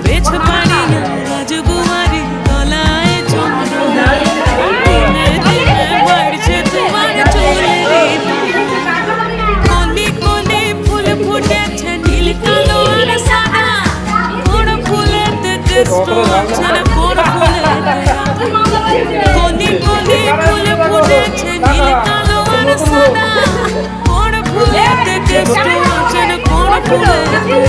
বেছ পারি না রাজকুমারী গলায় চন্দ্র দিনে দিনে বাড়ছে তোমার চুলের কোনি কোনি ফুল ফুটেছে নীল কালো আর সাদা কোন ফুলের টেস্ট ছাড়া কোন ফুলের কোনি কোনি ফুল ফুটেছে নীল কালো আর সাদা কোন ফুলের টেস্ট ছাড়া কোন ফুলের